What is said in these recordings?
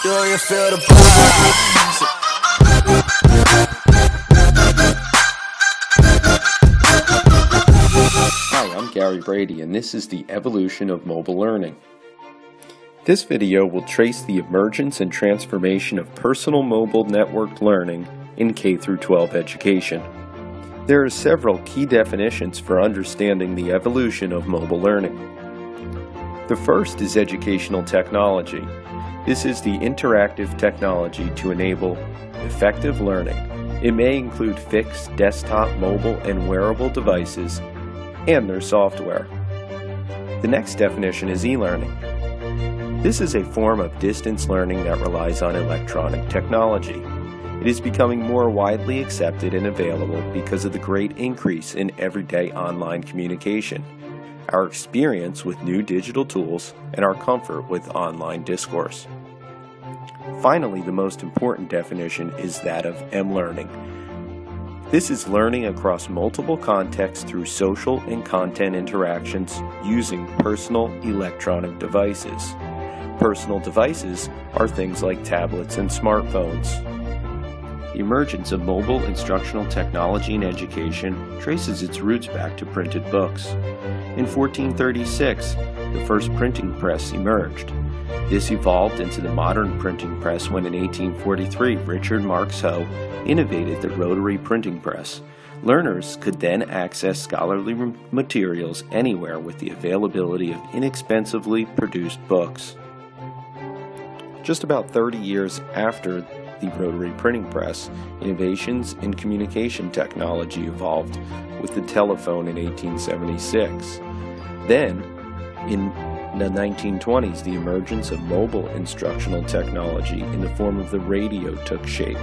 Do you feel the vibes? Hi, I'm Brady, and this is the evolution of mobile learning. This video will trace the emergence and transformation of personal mobile networked learning in K-12 education. There are several key definitions for understanding the evolution of mobile learning. The first is educational technology. This is the interactive technology to enable effective learning. It may include fixed, desktop, mobile, and wearable devices and their software. The next definition is e-learning. This is a form of distance learning that relies on electronic technology. It is becoming more widely accepted and available because of the great increase in everyday online communication, our experience with new digital tools, and our comfort with online discourse. Finally, the most important definition is that of mLearning. This is learning across multiple contexts through social and content interactions using personal electronic devices. Personal devices are things like tablets and smartphones. The emergence of mobile instructional technology in education traces its roots back to printed books. In 1436, the first printing press emerged. This evolved into the modern printing press when in 1843 Richard Marks Hoe innovated the rotary printing press. Learners could then access scholarly materials anywhere with the availability of inexpensively produced books. Just about 30 years after the rotary printing press, innovations in communication technology evolved with the telephone in 1876. Then, in the 1920s, the emergence of mobile instructional technology in the form of the radio took shape.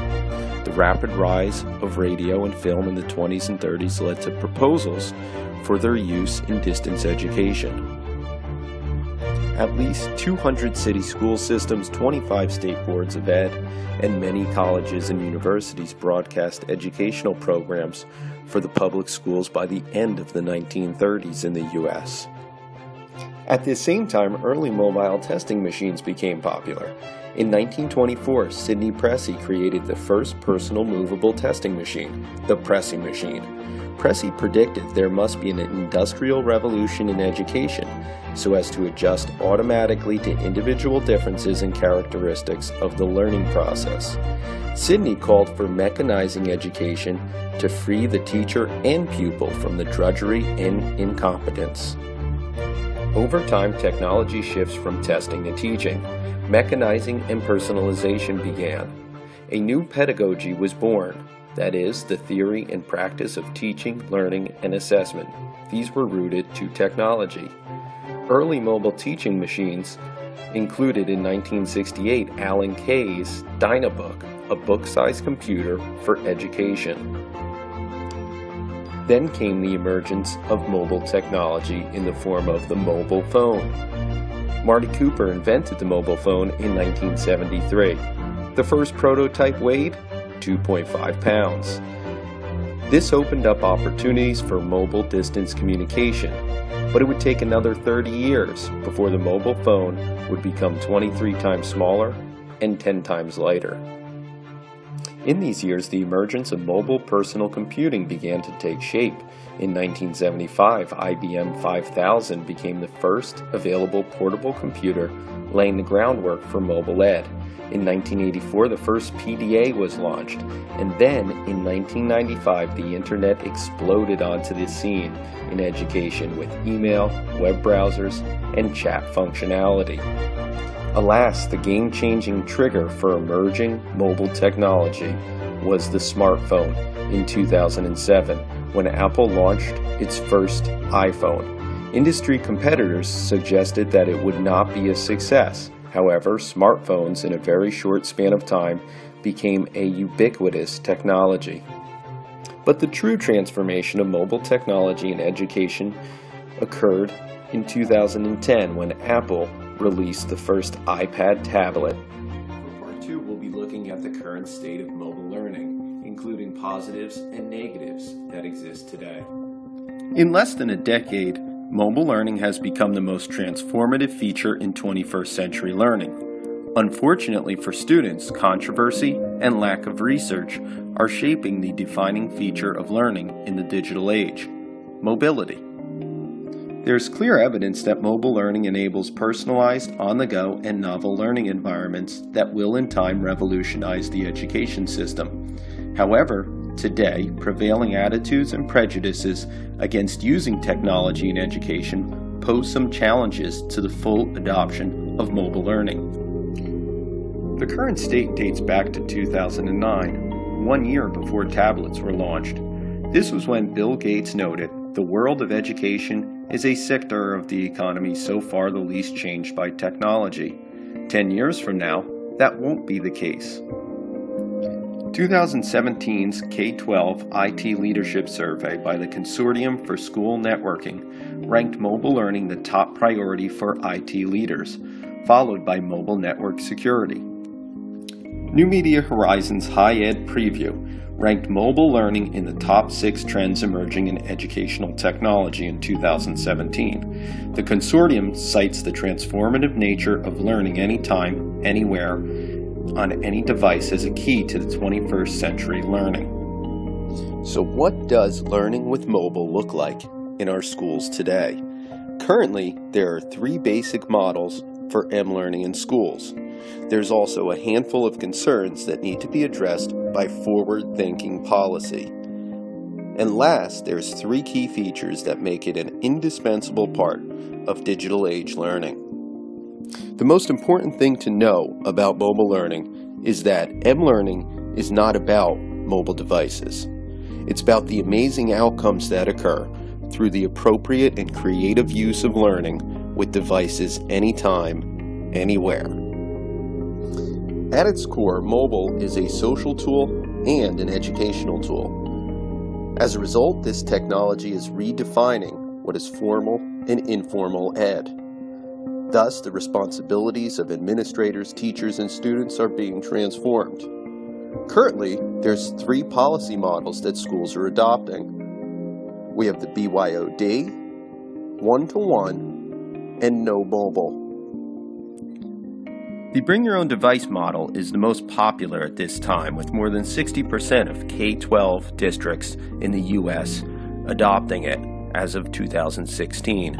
The rapid rise of radio and film in the 20s and 30s led to proposals for their use in distance education. At least 200 city school systems, 25 state boards of ed, and many colleges and universities broadcast educational programs for the public schools by the end of the 1930s in the U.S. At the same time, early mobile testing machines became popular. In 1924, Sidney Pressey created the first personal movable testing machine, the Pressey machine. Pressey predicted there must be an industrial revolution in education so as to adjust automatically to individual differences and characteristics of the learning process. Sidney called for mechanizing education to free the teacher and pupil from the drudgery and incompetence. Over time, technology shifts from testing to teaching. Mechanizing and personalization began. A new pedagogy was born. That is, the theory and practice of teaching, learning, and assessment. These were rooted to technology. Early mobile teaching machines included in 1968 Alan Kay's Dynabook, a book-sized computer for education. Then came the emergence of mobile technology in the form of the mobile phone. Marty Cooper invented the mobile phone in 1973. The first prototype weighed 2.5 pounds. This opened up opportunities for mobile distance communication, but it would take another 30 years before the mobile phone would become 23 times smaller and 10 times lighter. In these years, the emergence of mobile personal computing began to take shape. In 1975, IBM 5000 became the first available portable computer, laying the groundwork for mobile ed. In 1984, the first PDA was launched, and then in 1995, the Internet exploded onto the scene in education with email, web browsers, and chat functionality. Alas, the game-changing trigger for emerging mobile technology was the smartphone in 2007, when Apple launched its first iPhone. Industry competitors suggested that it would not be a success. However, smartphones in a very short span of time became a ubiquitous technology. But the true transformation of mobile technology in education occurred in 2010 when Apple released the first iPad tablet. For Part 2, we'll be looking at the current state of mobile learning, including positives and negatives that exist today. In less than a decade, mobile learning has become the most transformative feature in 21st century learning. Unfortunately for students, controversy and lack of research are shaping the defining feature of learning in the digital age: mobility. There's clear evidence that mobile learning enables personalized, on-the-go, and novel learning environments that will in time revolutionize the education system. However, today, prevailing attitudes and prejudices against using technology in education pose some challenges to the full adoption of mobile learning. The current state dates back to 2009, 1 year before tablets were launched. This was when Bill Gates noted, "The world of education is a sector of the economy so far the least changed by technology. 10 years from now, that won't be the case." 2017's K-12 IT Leadership Survey by the Consortium for School Networking ranked mobile learning the top priority for IT leaders, followed by mobile network security. New Media Horizons High Ed Preview ranked mobile learning in the top 6 trends emerging in educational technology in 2017. The consortium cites the transformative nature of learning anytime, anywhere, on any device as a key to the 21st century learning. So what does learning with mobile look like in our schools today? Currently, there are 3 basic models for mLearning in schools. There's also a handful of concerns that need to be addressed by forward-thinking policy. And last, there's 3 key features that make it an indispensable part of digital age learning. The most important thing to know about mobile learning is that mLearning is not about mobile devices. It's about the amazing outcomes that occur through the appropriate and creative use of learning with devices anytime, anywhere. At its core, mobile is a social tool and an educational tool. As a result, this technology is redefining what is formal and informal ed. Thus, the responsibilities of administrators, teachers, and students are being transformed. Currently, there's 3 policy models that schools are adopting. We have the BYOD, one-to-one, and no mobile. The Bring Your Own Device model is the most popular at this time, with more than 60% of K-12 districts in the U.S. adopting it as of 2016.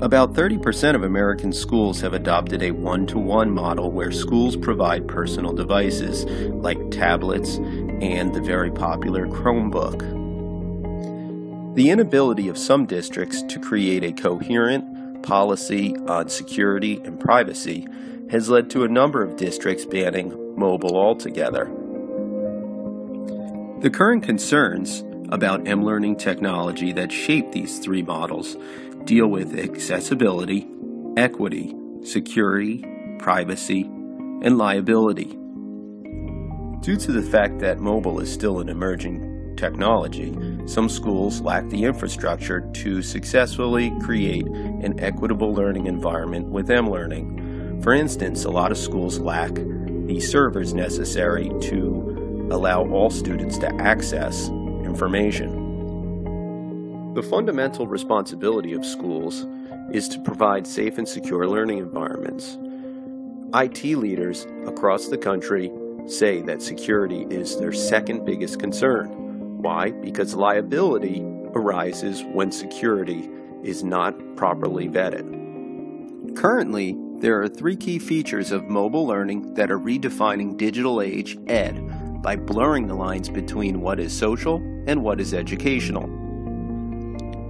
About 30% of American schools have adopted a one-to-one model where schools provide personal devices like tablets and the very popular Chromebook. The inability of some districts to create a coherent policy on security and privacy has led to a number of districts banning mobile altogether. The current concerns about mLearning technology that shape these 3 models deal with accessibility, equity, security, privacy, and liability. Due to the fact that mobile is still an emerging technology, some schools lack the infrastructure to successfully create an equitable learning environment with mLearning. For instance, a lot of schools lack the servers necessary to allow all students to access information. The fundamental responsibility of schools is to provide safe and secure learning environments. IT leaders across the country say that security is their second biggest concern. Why? Because liability arises when security is not properly vetted. Currently, there are 3 key features of mobile learning that are redefining digital age ed by blurring the lines between what is social and what is educational.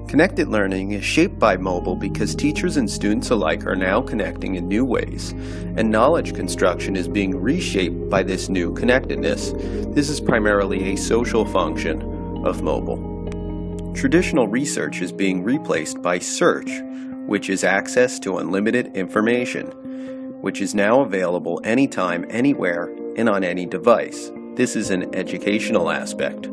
Connected learning is shaped by mobile because teachers and students alike are now connecting in new ways, and knowledge construction is being reshaped by this new connectedness. This is primarily a social function of mobile. Traditional research is being replaced by search, which is access to unlimited information, which is now available anytime, anywhere, and on any device. This is an educational aspect.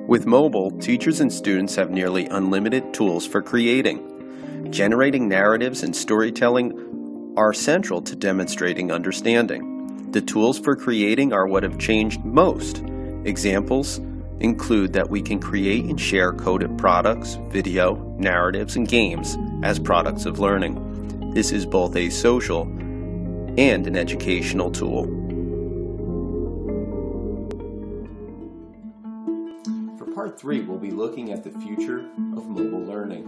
With mobile, teachers and students have nearly unlimited tools for creating. Generating narratives and storytelling are central to demonstrating understanding. The tools for creating are what have changed most. Examples include that we can create and share coded products, video, narratives, and games as products of learning. This is both a social and an educational tool. For Part 3, we'll be looking at the future of mobile learning.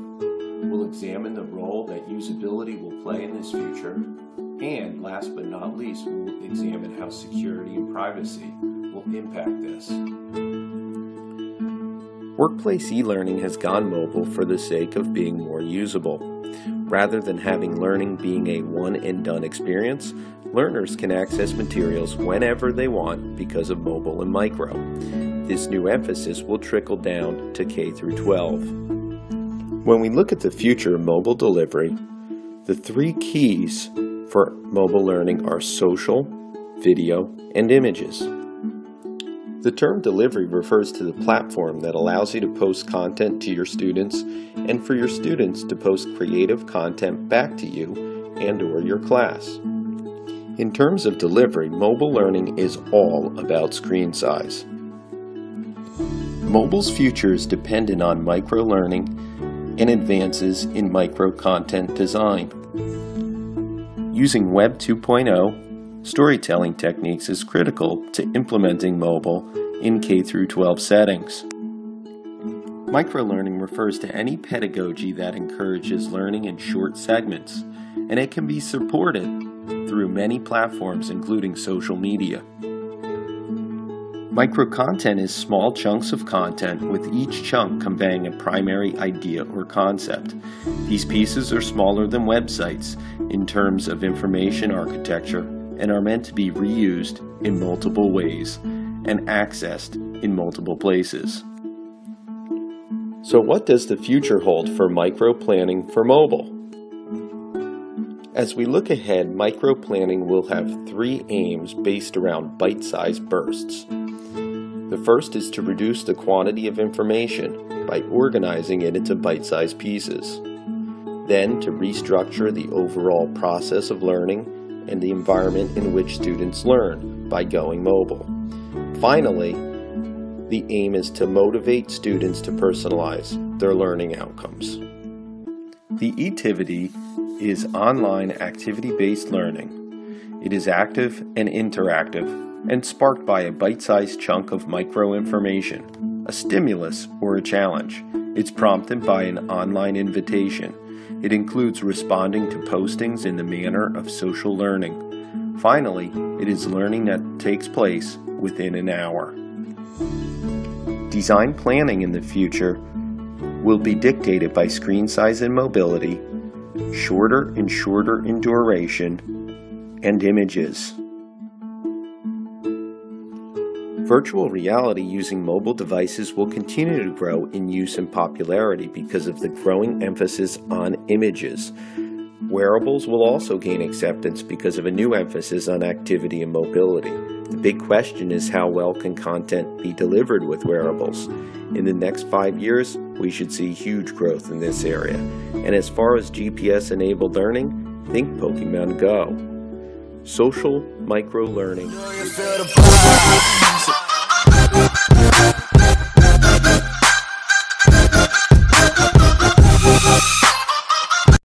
We'll examine the role that usability will play in this future, and last but not least, we'll examine how security and privacy will impact this. Workplace e-learning has gone mobile for the sake of being more usable. Rather than having learning being a one-and-done experience, learners can access materials whenever they want because of mobile and micro. This new emphasis will trickle down to K-12. When we look at the future of mobile delivery, the three keys for mobile learning are social, video, and images. The term delivery refers to the platform that allows you to post content to your students and for your students to post creative content back to you and/or your class. In terms of delivery, mobile learning is all about screen size. Mobile's future is dependent on micro-learning and advances in micro-content design. Using Web 2.0, storytelling techniques is critical to implementing mobile in K-12 settings. Microlearning refers to any pedagogy that encourages learning in short segments, and it can be supported through many platforms including social media. Microcontent is small chunks of content with each chunk conveying a primary idea or concept. These pieces are smaller than websites in terms of information architecture and are meant to be reused in multiple ways and accessed in multiple places. So what does the future hold for micro-planning for mobile? As we look ahead, micro-planning will have three aims based around bite-sized bursts. The first is to reduce the quantity of information by organizing it into bite-sized pieces. Then to restructure the overall process of learning and the environment in which students learn by going mobile. Finally, the aim is to motivate students to personalize their learning outcomes. The eTivity is online activity-based learning. It is active and interactive and sparked by a bite-sized chunk of micro-information, a stimulus or a challenge. It's prompted by an online invitation. It includes responding to postings in the manner of social learning. Finally, it is learning that takes place within an hour. Design planning in the future will be dictated by screen size and mobility, shorter and shorter in duration, and images. Virtual reality using mobile devices will continue to grow in use and popularity because of the growing emphasis on images. Wearables will also gain acceptance because of a new emphasis on activity and mobility. The big question is how well can content be delivered with wearables? In the next 5 years, we should see huge growth in this area. And as far as GPS-enabled learning, think Pokemon Go. Social micro-learning.